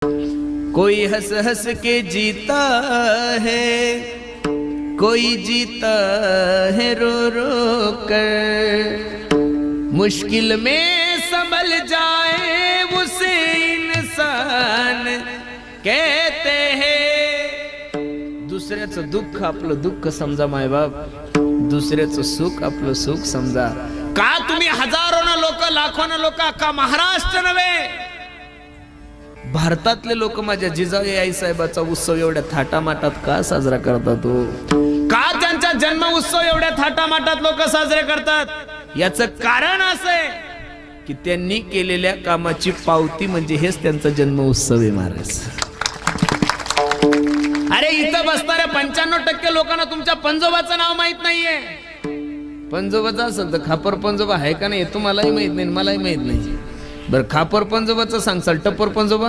कोई हंस हंस के जीता है, कोई जीता है रो रो कर। मुश्किल में संभल जाए उसे इंसान कहते हैं। दुसऱ्याचं दुःख आपलं दुःख समजा मायबाप, दुसऱ्याचं सुख आपलं सुख समजा। का तुम्ही हजारोना लोक लाखोना लोक अख्खा महाराष्ट्र नव्हे भारतातले लोक माझ्या जिजाऊ आई साहेबाचा उत्सव एवढ्या थाटामाटात का साजरा करतात? का त्यांचा जन्म उत्सव एवढ्या थाटामाटात लोक साजरे करतात? याचं कारण असं आहे की त्यांनी केलेल्या कामाची पावती म्हणजे हेच त्यांचा जन्म उत्सव आहे महाराज। अरे इथं बसणाऱ्या 95% लोकांना तुमच्या पंजोबाचं नाव माहित नाहीये। पंजोबाचं असेल तर खापर पंजोबा आहे का नाही तुम्हालाही माहित नाही, मलाही माहित नाही। बरं खापर पंजोबाचं सांगसाल, टप्पर पंजोबा